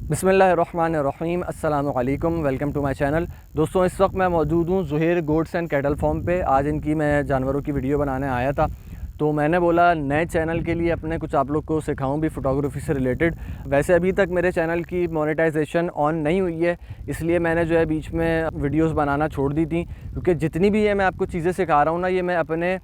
बिस्मिल्लाहिर्रहमानिर्रहीम अस्सलामु अलैकुम, वेलकम टू माय चैनल। दोस्तों, इस वक्त मैं मौजूद हूँ Zuhair goats and cattle farm पे। आज इनकी मैं जानवरों की वीडियो बनाने आया था, तो मैंने बोला नए चैनल के लिए अपने कुछ आप लोग को सिखाऊं भी फ़ोटोग्राफ़ी से रिलेटेड। वैसे अभी तक मेरे चैनल की मोनेटाइजेशन ऑन नहीं हुई है, इसलिए मैंने जो है बीच में वीडियोस बनाना छोड़ दी थी, क्योंकि जितनी भी है मैं आपको चीज़ें सिखा रहा हूँ ना, ये मैं अपने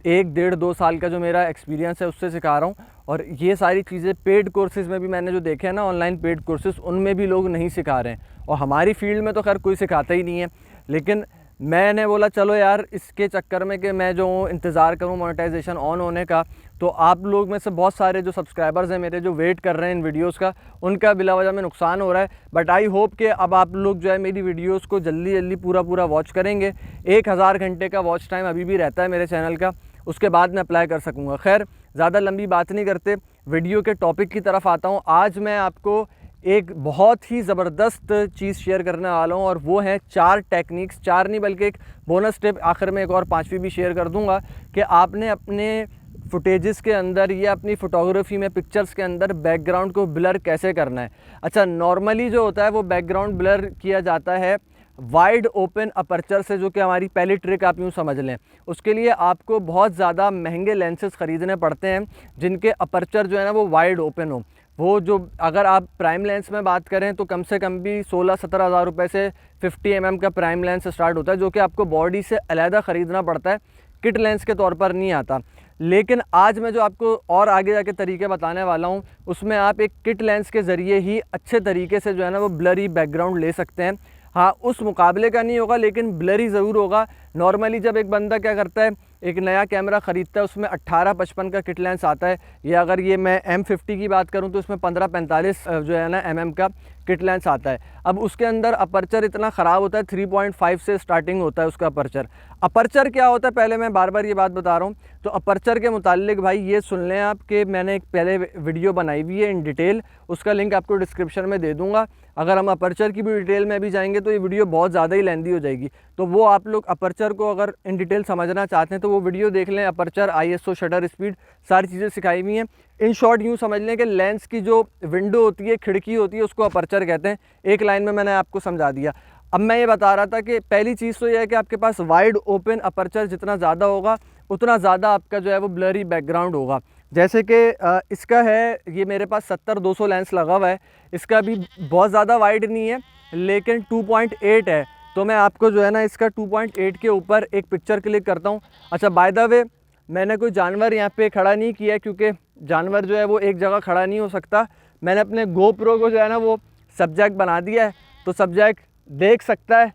1 डेढ़ 2 साल का जो मेरा एक्सपीरियंस है उससे सिखा रहा हूँ। और ये सारी चीज़ें पेड कोर्सेज़ में भी मैंने जो देखे हैं ना, ऑनलाइन पेड कोर्सेज़, उनमें भी लोग नहीं सिखा रहे हैं। और हमारी फ़ील्ड में तो खैर कोई सिखाता ही नहीं है, लेकिन मैंने बोला चलो यार, इसके चक्कर में कि मैं जो इंतज़ार करूँ मोनेटाइजेशन ऑन होने का, तो आप लोग में से बहुत सारे जो सब्सक्राइबर्स हैं मेरे, जो वेट कर रहे हैं इन वीडियोस का, उनका बिला वजह में नुकसान हो रहा है। बट आई होप कि अब आप लोग जो है मेरी वीडियोस को जल्दी जल्दी पूरा वॉच करेंगे। 1000 घंटे का वॉच टाइम अभी भी रहता है मेरे चैनल का, उसके बाद मैं अप्लाई कर सकूँगा। खैर, ज़्यादा लंबी बात नहीं करते, वीडियो के टॉपिक की तरफ आता हूँ। आज मैं आपको एक बहुत ही ज़बरदस्त चीज़ शेयर करने वाला हूँ, और वो है 4 टेक्निक्स। 4 नहीं बल्कि एक बोनस टिप आखिर में एक और 5वीं भी शेयर कर दूँगा कि आपने अपने फुटेजेस के अंदर या अपनी फ़ोटोग्राफ़ी में, पिक्चर्स के अंदर बैकग्राउंड को ब्लर कैसे करना है। अच्छा, नॉर्मली जो होता है वो बैकग्राउंड ब्लर किया जाता है वाइड ओपन अपर्चर से, जो कि हमारी पहली ट्रिक आप यूँ समझ लें। उसके लिए आपको बहुत ज़्यादा महंगे लेंसेज ख़रीदने पड़ते हैं, जिनके अपर्चर जो है ना वो वाइड ओपन हो। वो जो, अगर आप प्राइम लेंस में बात करें तो कम से कम भी 16-17 हज़ार रुपये से 50 mm का प्राइम लेंस स्टार्ट होता है, जो कि आपको बॉडी से अलहदा ख़रीदना पड़ता है, किट लेंस के तौर पर नहीं आता। लेकिन आज मैं जो आपको और आगे जाके तरीके बताने वाला हूँ, उसमें आप एक किट लेंस के ज़रिए ही अच्छे तरीके से जो है ना वो ब्लरी बैकग्राउंड ले सकते हैं। हाँ, उस मुकाबले का नहीं होगा, लेकिन ब्लरी ज़रूर होगा। नॉर्मली जब एक बंदा क्या करता है, एक नया कैमरा ख़रीदता है, उसमें 18-55 का किट लेंस आता है, या अगर ये मैं M50 की बात करूं तो उसमें 15-45 जो है ना mm का किट लेंस आता है। अब उसके अंदर अपर्चर इतना ख़राब होता है, 3.5 से स्टार्टिंग होता है उसका अपर्चर। अपर्चर क्या होता है, पहले मैं बार बार ये बात बता रहा हूँ। तो अपर्चर के मुतालिक भाई ये सुन लें आप कि मैंने एक पहले वीडियो बनाई हुई है इन डिटेल, उसका लिंक आपको डिस्क्रिप्शन में दे दूँगा। अगर हम अपर्चर की भी डिटेल में भी जाएंगे तो ये वीडियो बहुत ज़्यादा ही लेंदी हो जाएगी, तो वो आप लोग अपर्चर को अगर इन डिटेल समझना चाहते हैं तो वो वीडियो देख लें। अपर्चर, ISO, शटर स्पीड, सारी चीज़ें सिखाई हुई हैं। इन शॉर्ट यूँ समझ लें कि लेंस की जो विंडो होती है, खिड़की होती है, उसको अपर्चर कहते हैं। एक लाइन में मैंने आपको समझा दिया। अब मैं ये बता रहा था कि पहली चीज़ तो यह है कि आपके पास वाइड ओपन अपर्चर जितना ज़्यादा होगा, उतना ज़्यादा आपका जो है वो ब्लरी बैकग्राउंड होगा। जैसे कि इसका है, ये मेरे पास 70-200 लेंस लगा हुआ है, इसका भी बहुत ज़्यादा वाइड नहीं है, लेकिन 2.8 है। तो मैं आपको जो है ना इसका 2.8 के ऊपर एक पिक्चर क्लिक करता हूँ। अच्छा, बाय द वे, मैंने कोई जानवर यहाँ पे खड़ा नहीं किया है, क्योंकि जानवर जो है वो एक जगह खड़ा नहीं हो सकता। मैंने अपने GoPro को जो है ना वो सब्जेक्ट बना दिया है, तो सब्जेक्ट देख सकता है,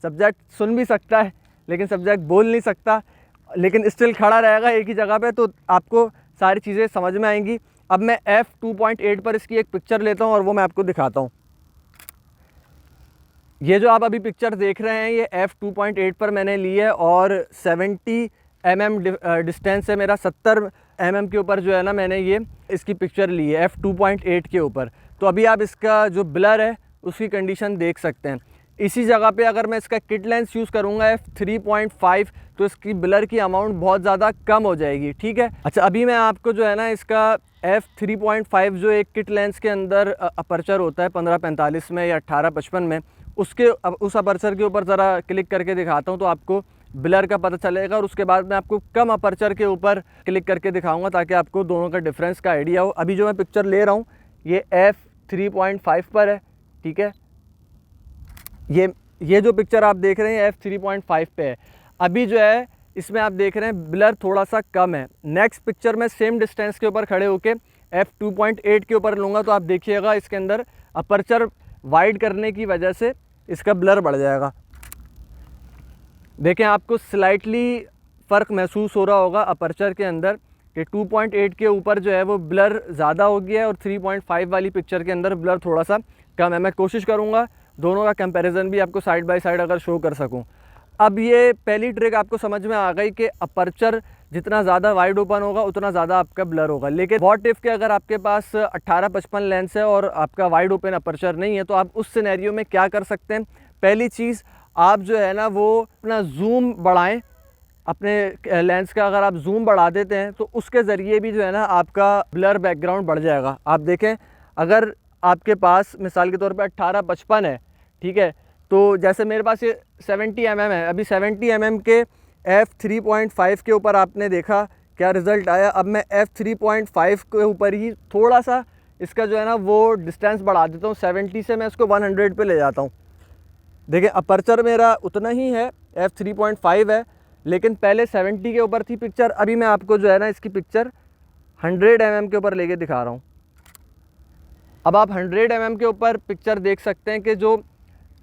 सब्जेक्ट सुन भी सकता है, लेकिन सब्जेक्ट बोल नहीं सकता, लेकिन स्टिल खड़ा रहेगा एक ही जगह पे, तो आपको सारी चीज़ें समझ में आएंगी। अब मैं f2.8 पर इसकी एक पिक्चर लेता हूँ और वो मैं आपको दिखाता हूँ। ये जो आप अभी पिक्चर देख रहे हैं, ये f2.8 पर मैंने ली है, और 70 mm डिस्टेंस से मेरा 70 mm के ऊपर जो है ना मैंने ये इसकी पिक्चर ली है f2.8 के ऊपर। तो अभी आप इसका जो ब्लर है उसकी कंडीशन देख सकते हैं। इसी जगह पे अगर मैं इसका किट लेंस यूज़ करूँगा f3.5, तो इसकी ब्लर की अमाउंट बहुत ज़्यादा कम हो जाएगी, ठीक है। अच्छा, अभी मैं आपको जो है ना इसका f3.5 जो एक किट लेंस के अंदर अपर्चर होता है 15-45 में या 18-55 में, उस अपर्चर के ऊपर ज़रा क्लिक करके दिखाता हूँ, तो आपको ब्लर का पता चलेगा। और उसके बाद मैं आपको कम अपर्चर के ऊपर क्लिक करके दिखाऊंगा, ताकि आपको दोनों का डिफरेंस का आइडिया हो। अभी जो मैं पिक्चर ले रहा हूँ ये f3.5 पर है, ठीक है। ये जो पिक्चर आप देख रहे हैं f3.5 पे है। अभी जो है इसमें आप देख रहे हैं ब्लर थोड़ा सा कम है। नेक्स्ट पिक्चर में सेम डिस्टेंस के ऊपर खड़े होके f2.8 के ऊपर लूँगा, तो आप देखिएगा इसके अंदर अपर्चर वाइड करने की वजह से इसका ब्लर बढ़ जाएगा। देखें, आपको स्लाइटली फ़र्क महसूस हो रहा होगा अपर्चर के अंदर कि 2.8 के ऊपर जो है वो ब्लर ज़्यादा हो गया है, और 3.5 वाली पिक्चर के अंदर ब्लर थोड़ा सा कम है। मैं कोशिश करूँगा दोनों का कंपैरिजन भी आपको साइड बाय साइड अगर शो कर सकूँ। अब ये पहली ट्रिक आपको समझ में आ गई कि अपर्चर जितना ज़्यादा वाइड ओपन होगा उतना ज़्यादा आपका ब्लर होगा। लेकिन व्हाट इफ़ के अगर आपके पास 18-55 लेंस है और आपका वाइड ओपन अपर्चर नहीं है, तो आप उस सिनेरियो में क्या कर सकते हैं। पहली चीज़, आप जो है ना वो अपना जूम बढ़ाएं। अपने लेंस का अगर आप जूम बढ़ा देते हैं तो उसके ज़रिए भी जो है ना आपका ब्लर बैकग्राउंड बढ़ जाएगा। आप देखें, अगर आपके पास मिसाल के तौर पे 18-55 है, ठीक है, तो जैसे मेरे पास ये 70 mm है, अभी 70 mm के f3.5 के ऊपर आपने देखा क्या रिज़ल्ट आया। अब मैं f3.5 के ऊपर ही थोड़ा सा इसका जो है ना वो डिस्टेंस बढ़ा देता हूँ, 70 से मैं इसको 100 पे ले जाता हूँ। देखिए अपर्चर मेरा उतना ही है, f3.5 है, लेकिन पहले 70 के ऊपर थी पिक्चर, अभी मैं आपको जो है ना इसकी पिक्चर 100 mm के ऊपर लेके दिखा रहा हूँ। अब आप 100 mm के ऊपर पिक्चर देख सकते हैं कि जो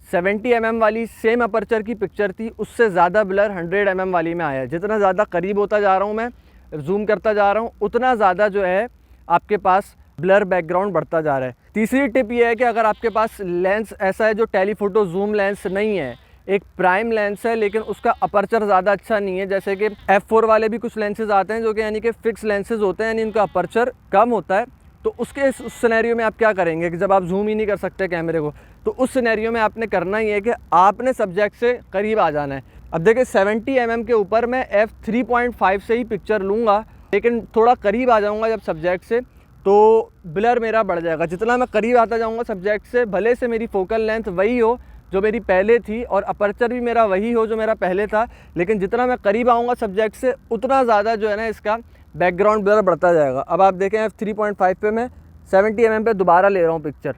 70 mm वाली सेम अपर्चर की पिक्चर थी उससे ज़्यादा ब्लर 100 mm वाली में आया है। जितना ज़्यादा करीब होता जा रहा हूँ मैं, जूम करता जा रहा हूँ, उतना ज़्यादा जो है आपके पास ब्लर बैकग्राउंड बढ़ता जा रहा है। तीसरी टिप ये है कि अगर आपके पास लेंस ऐसा है जो टेलीफोटो जूम लेंस नहीं है, एक प्राइम लेंस है लेकिन उसका अपर्चर ज़्यादा अच्छा नहीं है, जैसे कि f4 वाले भी कुछ लेंसेज आते हैं जो कि यानी कि फिक्स लेंसेज होते हैं, यानी इनका अपर्चर कम होता है, तो उसके उस सिनेरियो में आप क्या करेंगे कि जब आप जूम ही नहीं कर सकते कैमरे को, तो उस सिनेरियो में आपने करना ही है कि आपने सब्जेक्ट से करीब आ जाना है। अब देखिए 70 mm के ऊपर मैं f3.5 से ही पिक्चर लूँगा, लेकिन थोड़ा करीब आ जाऊँगा जब सब्जेक्ट से तो ब्लर मेरा बढ़ जाएगा। जितना मैं करीब आता जाऊँगा सब्जेक्ट से, भले से मेरी फोकल लेंथ वही हो जो मेरी पहले थी और अपर्चर भी मेरा वही हो जो मेरा पहले था, लेकिन जितना मैं करीब आऊँगा सब्जेक्ट से उतना ज़्यादा जो है ना इसका बैकग्राउंड ब्लर बढ़ता जाएगा। अब आप देखें f3.5 पे मैं 70 mm पे दोबारा ले रहा हूँ पिक्चर।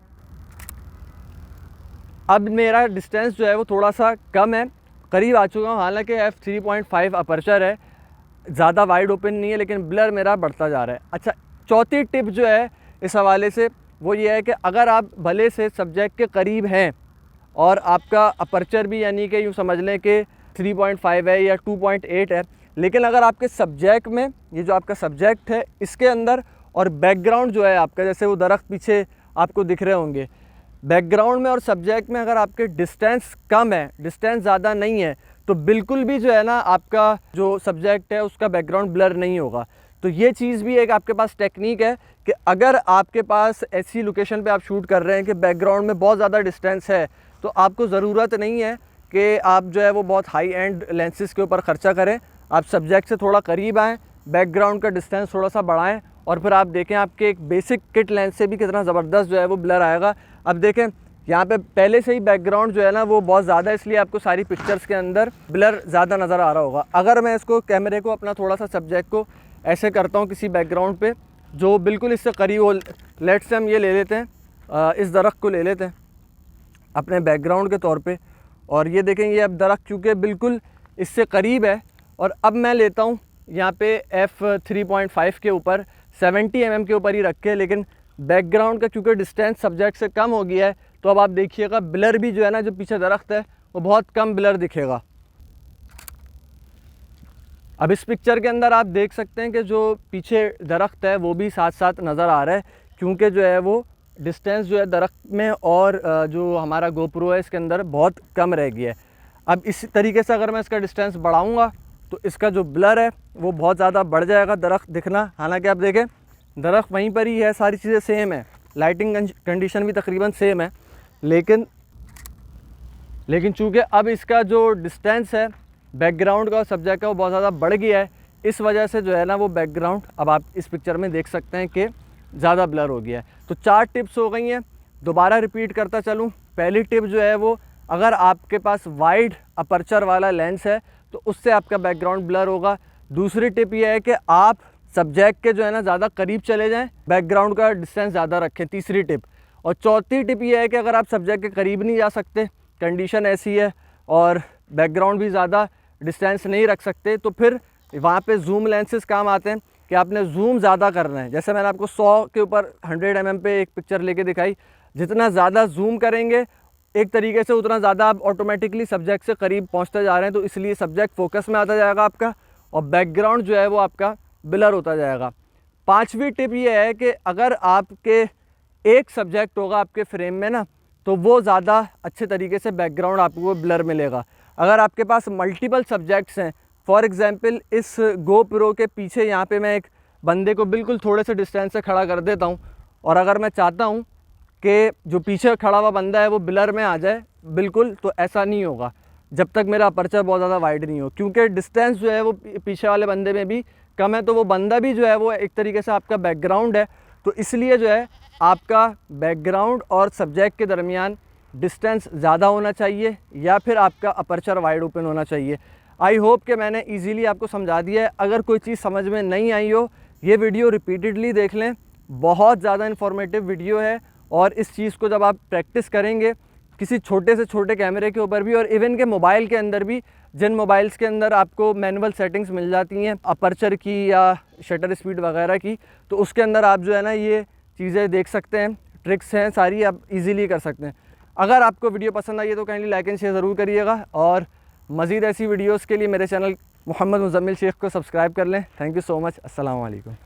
अब मेरा डिस्टेंस जो है वो थोड़ा सा कम है, करीब आ चुका हूँ, हालांकि f3.5 अपर्चर है, ज़्यादा वाइड ओपन नहीं है, लेकिन ब्लर मेरा बढ़ता जा रहा है। अच्छा, चौथी टिप जो है इस हवाले से वो ये है कि अगर आप भले से सब्जेक्ट के करीब हैं और आपका अपर्चर भी यानी कि यूँ समझ लें कि 3.5 है या 2.8 है, लेकिन अगर आपके सब्जेक्ट में ये जो आपका सब्जेक्ट है इसके अंदर और बैकग्राउंड जो है आपका, जैसे वो दरख्त पीछे आपको दिख रहे होंगे, बैकग्राउंड में और सब्जेक्ट में अगर आपके डिस्टेंस कम है, डिस्टेंस ज़्यादा नहीं है, तो बिल्कुल भी जो है ना आपका जो सब्जेक्ट है उसका बैकग्राउंड ब्लर नहीं होगा। तो ये चीज़ भी एक आपके पास टेक्निक है कि अगर आपके पास ऐसी लोकेशन पे आप शूट कर रहे हैं कि बैकग्राउंड में बहुत ज़्यादा डिस्टेंस है, तो आपको ज़रूरत नहीं है कि आप जो है वो बहुत हाई एंड लेंसेज के ऊपर ख़र्चा करें। आप सब्जेक्ट से थोड़ा करीब आएँ, बैकग्राउंड का डिस्टेंस थोड़ा सा बढ़ाएँ और फिर आप देखें आपके एक बेसिक किट लेंस से भी कितना ज़बरदस्त जो है वो ब्लर आएगा। अब देखें यहाँ पे पहले से ही बैकग्राउंड जो है ना वो बहुत ज़्यादा, इसलिए आपको सारी पिक्चर्स के अंदर ब्लर ज़्यादा नज़र आ रहा होगा। अगर मैं इसको कैमरे को अपना थोड़ा सा सब्जेक्ट को ऐसे करता हूँ किसी बैकग्राउंड पे जो बिल्कुल इससे करीब हो, लेट्स से हम ये ले लेते हैं, इस दरख्त को ले लेते हैं अपने बैकग्राउंड के तौर पे, और ये देखें ये अब दरख्त चूँकि बिल्कुल इससे करीब है, और अब मैं लेता हूँ यहाँ पे f3.5 के ऊपर 70 mm के ऊपर ही रखे, लेकिन बैकग्राउंड का चूँकि डिस्टेंस सब्जेक्ट से कम हो गया है, तो अब आप देखिएगा ब्लर भी जो है ना जो पीछे दरख्त है वो बहुत कम ब्लर दिखेगा। अब इस पिक्चर के अंदर आप देख सकते हैं कि जो पीछे दरख्त है वो भी साथ साथ नज़र आ रहा है, क्योंकि जो है वो डिस्टेंस जो है दरख्त में और जो हमारा गोप्रो है इसके अंदर बहुत कम रह गया है। अब इस तरीके से अगर मैं इसका डिस्टेंस बढ़ाऊँगा तो इसका जो ब्लर है वो बहुत ज़्यादा बढ़ जाएगा, दरख्त दिखना। हालांकि आप देखें दरख्त वहीं पर ही है, सारी चीज़ें सेम है, लाइटिंग कंडीशन भी तकरीबन सेम है, लेकिन चूँकि अब इसका जो डिस्टेंस है बैकग्राउंड का और सब्जेक्ट का वो बहुत ज़्यादा बढ़ गया है, इस वजह से जो है ना वो बैकग्राउंड अब आप इस पिक्चर में देख सकते हैं कि ज़्यादा ब्लर हो गया है। तो 4 टिप्स हो गई हैं, दोबारा रिपीट करता चलूँ। पहली टिप जो है वो, अगर आपके पास वाइड अपर्चर वाला लेंस है तो उससे आपका बैकग्राउंड ब्लर होगा। दूसरी टिप ये है कि आप सब्जेक्ट के जो है ना ज़्यादा करीब चले जाएं, बैकग्राउंड का डिस्टेंस ज़्यादा रखें, तीसरी टिप। और चौथी टिप ये है कि अगर आप सब्जेक्ट के करीब नहीं जा सकते, कंडीशन ऐसी है और बैकग्राउंड भी ज़्यादा डिस्टेंस नहीं रख सकते, तो फिर वहाँ पे जूम लेंसेज काम आते हैं कि आपने जूम ज़्यादा करना है। जैसे मैंने आपको 100 के ऊपर 100 mm पे एक पिक्चर लेके दिखाई, जितना ज़्यादा जूम करेंगे एक तरीके से उतना ज़्यादा आप ऑटोमेटिकली सब्जेक्ट से करीब पहुँचते जा रहे हैं, तो इसलिए सब्जेक्ट फोकस में आता जाएगा आपका और बैकग्राउंड जो है वो आपका ब्लर होता जाएगा। 5वीं टिप ये है कि अगर आपके एक सब्जेक्ट होगा आपके फ्रेम में ना, तो वो ज़्यादा अच्छे तरीके से बैकग्राउंड आपको ब्लर मिलेगा। अगर आपके पास मल्टीपल सब्जेक्ट्स हैं, फॉर एग्ज़ाम्पल इस गोप्रो के पीछे यहाँ पे मैं एक बंदे को बिल्कुल थोड़े से डिस्टेंस से खड़ा कर देता हूँ, और अगर मैं चाहता हूँ कि जो पीछे खड़ा हुआ बंदा है वो ब्लर में आ जाए बिल्कुल, तो ऐसा नहीं होगा जब तक मेरा अपर्चर बहुत ज़्यादा वाइड नहीं हो, क्योंकि डिस्टेंस जो है वो पीछे वाले बंदे में भी कम है, तो वो बंदा भी जो है वो एक तरीके से आपका बैकग्राउंड है। तो इसलिए जो है आपका बैकग्राउंड और सब्जेक्ट के दरमियान डिस्टेंस ज़्यादा होना चाहिए या फिर आपका अपर्चर वाइड ओपन होना चाहिए। आई होप कि मैंने इजीली आपको समझा दिया है। अगर कोई चीज़ समझ में नहीं आई हो, ये वीडियो रिपीटेडली देख लें, बहुत ज़्यादा इन्फॉर्मेटिव वीडियो है। और इस चीज़ को जब आप प्रैक्टिस करेंगे किसी छोटे से छोटे कैमरे के ऊपर भी और इवन के मोबाइल के अंदर भी, जिन मोबाइल्स के अंदर आपको मैनुअल सेटिंग्स मिल जाती हैं अपर्चर की या शटर स्पीड वगैरह की, तो उसके अंदर आप जो है ना ये चीज़ें देख सकते हैं, ट्रिक्स हैं सारी, आप इजीली कर सकते हैं। अगर आपको वीडियो पसंद आई है तो काइंडली लाइक एंड शेयर ज़रूर करिएगा और मज़ीद ऐसी वीडियोज़ के लिए मेरे चैनल मोहम्मद मुज़म्मिल शेख को सब्सक्राइब कर लें। Thank you so much. अस्सलाम वालेकुम।